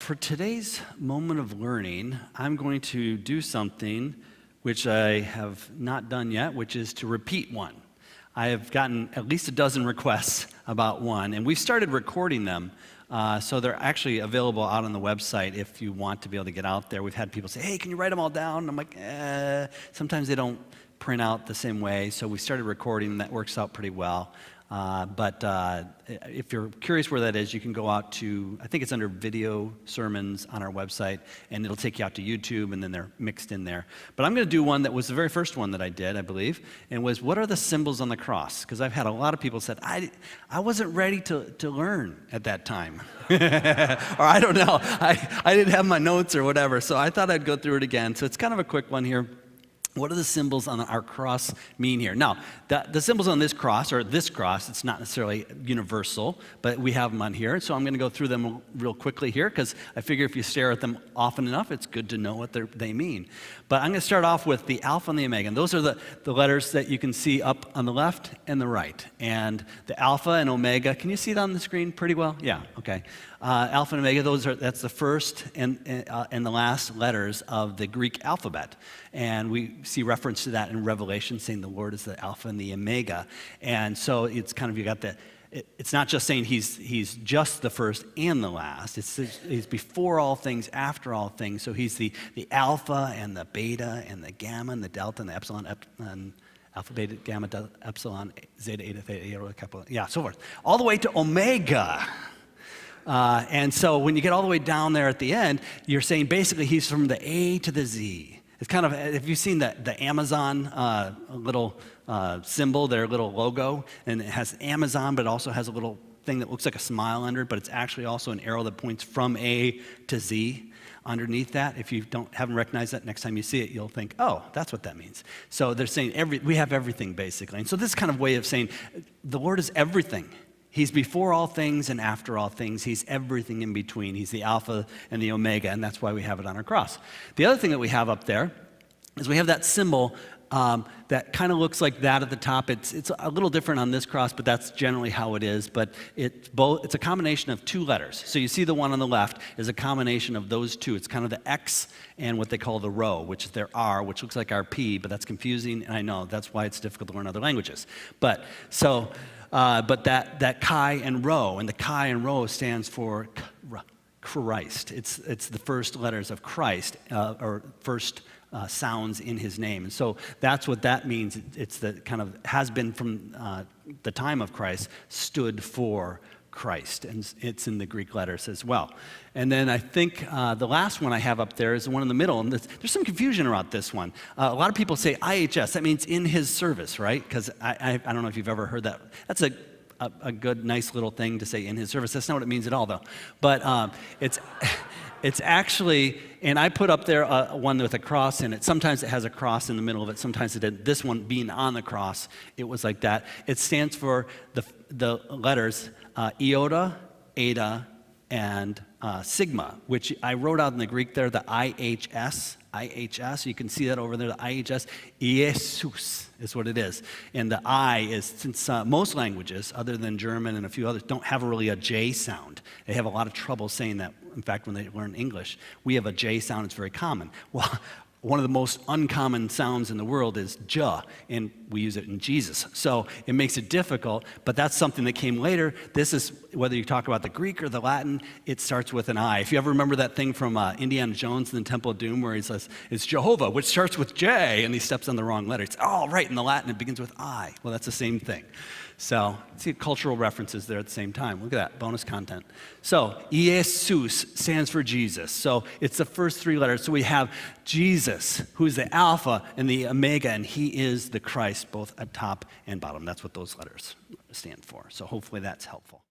For today's moment of learning, I'm going to do something which I have not done yet, which is to repeat one. I have gotten at least a dozen requests about one, and we've started recording them, so they're actually available out on the website if you want to be able to get out there. We've had people say, hey, can you write them all down? And I'm like, sometimes they don't print out the same way, so we started recording, and that works out pretty well. But if you're curious where that is, you can go out to, I think it's under video sermons on our website, and it'll take you out to YouTube, and then they're mixed in there. But I'm going to do one that was the very first one that I did, I believe, and was, what are the symbols on the cross? Because I've had a lot of people said, I wasn't ready to learn at that time. Or I don't know, I didn't have my notes or whatever, so I thought I'd go through it again. So it's kind of a quick one here. What do the symbols on our cross mean here? Now, the symbols on this cross, it's not necessarily universal, but we have them on here. So I'm going to go through them real quickly here because I figure if you stare at them often enough, it's good to know what they mean. But I'm going to start off with the Alpha and the Omega. And those are the letters that you can see up on the left and the right. And the Alpha and Omega, can you see it on the screen pretty well? Yeah, okay. Alpha and Omega, that's the first and the last letters of the Greek alphabet. And we see reference to that in Revelation, saying the Lord is the Alpha and the Omega. And so it's kind of, you got it's not just saying he's just the first and the last. He's before all things, after all things. So he's the Alpha and the Beta and the Gamma and the Delta and the Epsilon, and Alpha, Beta, Gamma, Delta, Epsilon, Zeta, Eta, Theta, Iota, Kappa, yeah, so forth. All the way to Omega. And so when you get all the way down there at the end, you're saying basically he's from the A to the Z. It's kind of, have you seen the Amazon little symbol, their little logo? And it has Amazon, but it also has a little thing that looks like a smile under it, but it's actually also an arrow that points from A to Z underneath that. If you haven't recognized that, next time you see it, you'll think, oh, that's what that means. So they're saying we have everything, basically. And so this kind of way of saying the Lord is everything. He's before all things and after all things. He's everything in between. He's the Alpha and the Omega, and that's why we have it on our cross. The other thing that we have up there is we have that symbol that kind of looks like that at the top. It's a little different on this cross, but that's generally how it is. But it's a combination of two letters. So you see the one on the left is a combination of those two. It's kind of the X and what they call the rho, which is their R, which looks like our P, but that's confusing, and I know that's why it's difficult to learn other languages. But that chi and rho, and the chi and rho stands for Christ. It's the first letters of Christ, or first sounds in his name. And so that's what that means. It's the kind of, has been from the time of Christ, stood for Christ, and it's in the Greek letters as well. And then I think the last one I have up there is the one in the middle, and there's some confusion around this one. A lot of people say IHS, that means in his service, right? Because I don't know if you've ever heard that. That's a good, nice little thing to say in his service. That's not what it means at all, though. But it's actually, and I put up there one with a cross in it. Sometimes it has a cross in the middle of it. Sometimes it didn't. This one being on the cross, it was like that. It stands for the letters iota, eta, and sigma, which I wrote out in the Greek there, the IHS. You can see that over there, the IHS. Jesus is what it is. And the I is, since most languages, other than German and a few others, don't have really a J sound. They have a lot of trouble saying that. In fact, when they learn English, we have a J sound. It's very common. Well, one of the most uncommon sounds in the world is J, and we use it in Jesus. So it makes it difficult, but that's something that came later. This is, whether you talk about the Greek or the Latin, it starts with an I. If you ever remember that thing from Indiana Jones in the Temple of Doom where he says, it's Jehovah, which starts with J, and he steps on the wrong letter. It's, oh, right, in the Latin it begins with I. Well, that's the same thing. So, see cultural references there at the same time. Look at that, bonus content. So, Jesus stands for Jesus. So, it's the first three letters. So, we have Jesus, who is the Alpha and the Omega, and he is the Christ, both at top and bottom. That's what those letters stand for. So, hopefully that's helpful.